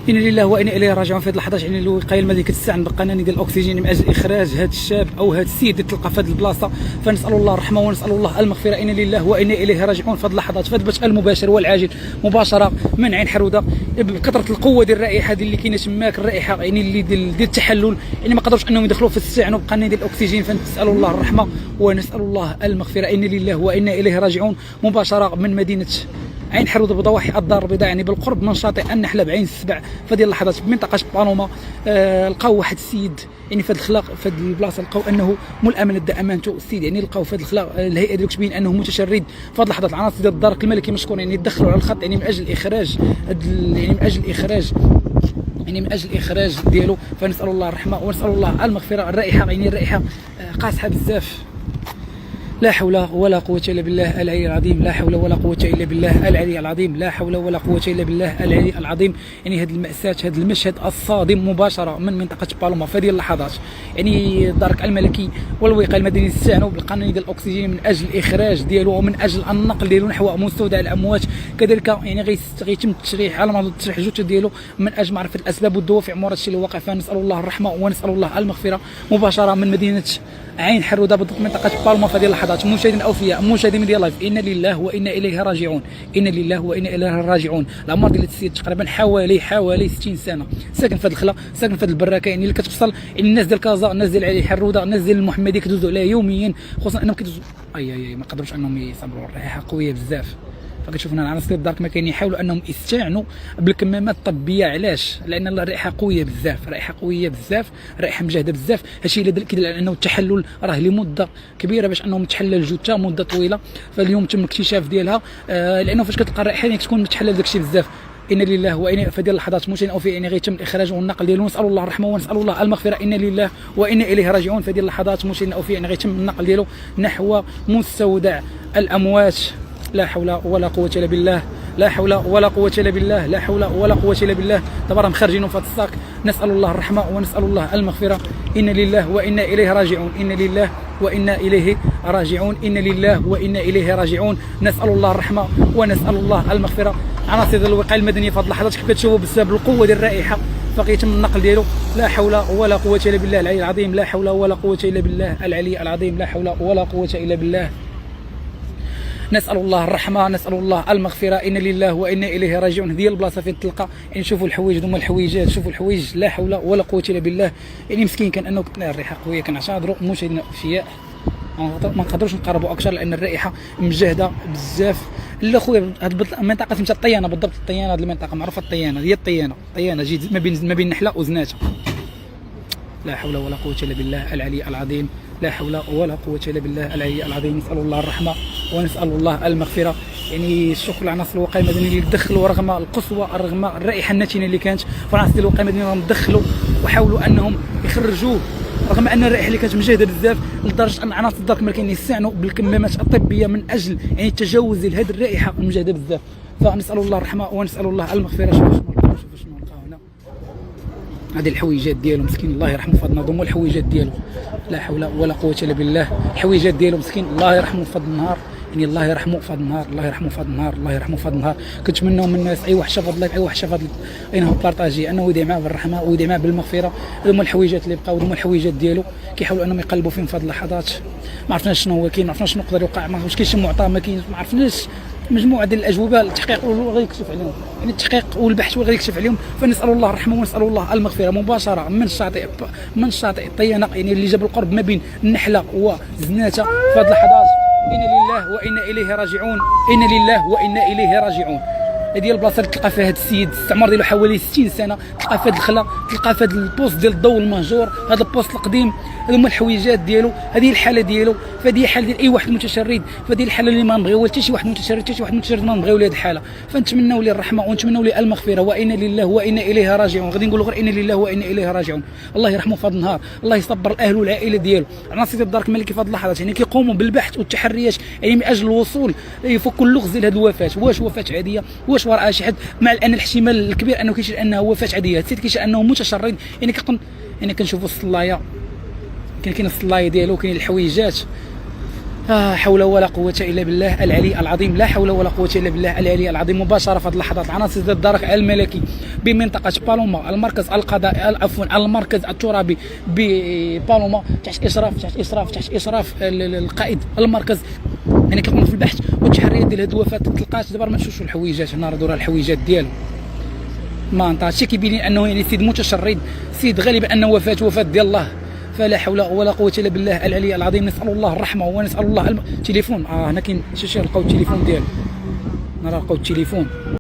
إنا لله وإنا إليه راجعون. في هذه اللحظات يعني الوقاية المدنية كتستعن بالقناني ديال الأكسجين من أجل إخراج هذا الشاب أو هذا السيد اللي تلقى في هذه البلاصة، فنسأل الله الرحمة ونسأل الله المغفرة. إنا لله وإنا إليه راجعون. في هذه اللحظات في هذا البث المباشر والعاجل مباشرة من عين حرودة بكثرة القوة ديال الرائحة ديال اللي كاينة تماك، الرائحة يعني اللي ديال التحلل، يعني ما قدروش أنهم يدخلوا في استعنوا بقناني ديال الأكسجين، فنسأل الله الرحمة ونسأل الله المغفرة. إنا لله وإنا إليه راجعون. مباشرة من مدينة عين حرودة بضواحي الدار البيضاء، يعني بالقرب من شاطئ النحله بعين السبع. في هذه اللحظات بمنطقه بالوما لقاو واحد السيد يعني في هذا الخلاق في هذه البلاصه، لقاو انه ملأمن ادى امانته السيد، يعني لقاو في هذا الخلاق الهيئه ديالو كتبين انه متشرد. في هذه اللحظات العناصر ديال الدار الملكي مشكور يعني يدخلوا على الخط يعني من اجل اخراج يعني من اجل اخراج ديالو، فنسال الله الرحمه ونسال الله المغفره. الرائحه يعني الرائحه قاصحه بزاف. لا حول ولا قوة إلا بالله العلي العظيم. لا حول ولا قوة إلا بالله العلي العظيم. لا حول ولا قوة إلا بالله العلي العظيم. يعني هذه المأساة، هذا المشهد الصادم مباشرة من منطقة بالوما في هذه اللحظات، يعني الدرك الملكي والوقاية المدنية استعنوا بالقناني ديال الأكسجين من أجل الإخراج ديالو ومن أجل النقل ديالو نحو مستودع الأموات. كذلك يعني غيتم التشريح على مرض التشريح الجثة ديالو من أجل معرفة الأسباب والدوافع مورا الشيء اللي واقع. فنسأل الله الرحمة ونسأل الله المغفرة. مباشرة من مدينة عين حرودة بالضبط منطقة بالوما في هذه اللحظات. مشاهدين أوفياء، مشاهدين ديال لايف، إنا لله وإنا إليه راجعون. إنا لله وإنا إليه راجعون. العمر ديال السيد تقريبا حوالي 60 سنة، ساكن في هذه الخلا، ساكن في هذه البراكة، يعني اللي كتوصل يعني الناس ديال كازا، الناس ديال عين حرودة، الناس ديال المحمدية كتدوزوا عليها يوميا، خصوصا أنهم كيدوزوا ما قدروش أنهم يصبروا، الرائحة قوية بزاف. فكتشوف هنا العناصر الدار كما كاين يحاولوا انهم يستعنوا بالكمامات الطبيه. علاش؟ لان الرائحه قويه بزاف، رائحه قويه بزاف، رائحه مجهده بزاف. هادشي اللي كيدل على انه التحلل راه لمده كبيره باش انهم تحلل الجثه مده طويله. فاليوم تم الاكتشاف ديالها لانه فاش كتلقى الرائحه يعني كتكون متحلل داكشي بزاف. إنا لله وإنا في هذه اللحظات مشين أو في يعني غيتم الإخراج والنقل ديالو. نسأل الله الرحمة ونسأل الله المغفرة. إنا لله وإنا إليه راجعون. في هذه اللحظات مشين أو في يعني غيتم النقل ديالو نحو مستودع الأموات. لا حول ولا قوة إلا بالله. لا حول ولا قوة إلا بالله. لا حول ولا قوة إلا بالله. دابا راهم خارجين في هذا الصاك. نسأل الله الرحمة ونسأل الله المغفرة. إنا لله وإنا إليه راجعون. إنا لله وإنا إليه راجعون. إنا لله وإنا إليه راجعون. نسأل الله الرحمة ونسأل الله المغفرة. عناصر ديال الوقاية المدنية في هذه اللحظات كيف كتشوفوا بسبب القوة ديال الرائحة فغيتم النقل ديالو. لا حول ولا قوة إلا بالله العلي العظيم. لا حول ولا قوة إلا بالله العلي العظيم. لا حول ولا قوة إلا بالله. نسأل الله الرحمة، نسأل الله المغفرة. إنا لله وإنا إليه راجعون. هذه البلاصة فين تلقى يعني شوفوا الحوايج، هما الحويجات، شوفوا الحوايج. لا حول ولا قوة إلا بالله. يعني مسكين كان أنه الريحة قوية كنعتذروا مشاهدينا الأوفياء، ما نقدروش نقربوا أكثر لأن الرائحة مجهدة بزاف. لا خويا هذه المنطقة سميتها الطيانة بالضبط. الطيانة هذه المنطقة معروفة، الطيانة هي الطيانة جيت ما بين نحلة وزناتة. لا حول ولا قوة إلا بالله العلي العظيم. لا حول ولا قوة إلا بالله العلي العظيم. نسأل الله الرحمة ونسأل الله المغفرة. يعني الشكر لعناصر الوقاية المدنية اللي دخلوا رغم القسوة، رغم الرائحة النتنة اللي كانت، فعناصر الوقاية المدنية راهم دخلوا وحاولوا أنهم يخرجوه رغم أن الرائحة اللي كانت مجهدة بزاف، لدرجة أن عناصر الدار الملكية يستعنوا بالكمامات الطبية من أجل يعني التجاوز لهذه الرائحة المجهدة بزاف. فنسأل الله الرحمة ونسأل الله المغفرة. شوفوا شنو نلقاو هنا. هذه الحويجات ديالو مسكين الله يرحمه في هذا النهار، هما الحويجات ديالو. لا حول ولا قوة إلا بالله. الحويجات ديالو مسكين الله يرحمه في هذا النهار، يعني الله يرحمه في هذا النهار، الله يرحمه في هذا النهار، الله يرحمه في هذا النهار. كنتمناو من الناس اي واحد شاف هذا اللايف، اي واحد شاف هذا انه بارطاجي انه يدعي معاه بالرحمه ويدعي معاه بالمغفره. هما الحويجات اللي بقاو، هما الحويجات ديالو كيحاولوا انهم يقلبوا فيهم في هذه اللحظات. ما عرفناش شنو هو كاين، ما عرفناش شنو يقدر يوقع، ما عرفناش كاين شي معطى، ما كاين، ما عرفناش. مجموعه ديال الاجوبه التحقيق غادي يكشف عليهم، يعني التحقيق والبحث غادي يكشف عليهم. فنسال الله الرحمه ونسال الله المغفره. مباشره من شاطئ الطيانه يعني اللي جاب القرب ما بين النحله وزناتة في هذه اللحظات. إنا لله وإنا إليه راجعون. إنا لله وإنا إليه راجعون. هذه البلاصه اللي تلقى فيها هذا السيد استعمار ديالو حوالي 60 سنه، تلقى في هذه الخلا، تلقى في هذا البوست ديال الضوء المهجور، هذا البوست القديم. هذو هما الحويجات ديالو، هذه الحاله ديالو. فهذه حاله ديال اي واحد متشرد، فهذه الحاله اللي ما نبغيو حتى شي واحد متشرد، حتى شي واحد متشرد ما نبغيو له هذه الحاله. فنتمنوا ليه الرحمه ونتمنوا ليه المغفره. وإنا لله وإنا إليه راجعون. غادي نقولوا غير إنا لله وإنا إليه راجعون. الله يرحمه في هذا النهار، الله يصبر الاهل والعائله ديالو. عناصر الدار الملكي في هذه اللحظات يعني كيقوموا بالبحث والتحريات يعني من اجل الوصول يفك اللغز لهذه الوفاه. واش وفاه عاديه؟ واش وراء شي حد؟ مع ان الاحتمال الكبير انه كيشير انها وفاه عاديه. السيد كيشير انه متشرد. يعني كنشوفوا الصلايه، كاين الصلايه ديالو، كاين الحويجات. حول ولا قوة إلا بالله العلي العظيم، لا حول ولا قوة إلا بالله العلي العظيم. مباشرة في هذه اللحظات عناصر الدرك الملكي بمنطقة بالوما، المركز القضائي عفوا المركز الترابي ببالوما تحت إشراف القائد المركز، يعني كيقوموا في البحث والتحريات ديال هذه الوفاة. تلقات دابا ما نشوفوا الحويجات هنا، راه دورها الحويجات ديالو ما انت هادشي كيبين انه يعني سيد متشرد، سيد غالبا انه وفاة ديال الله. فلا حول ولا قوة الا بالله العلي العظيم. نسأل الله الرحمة ونسأل الله تليفون هنا كاين شي لقاو التليفون ديالو، هنا لقاو التليفون.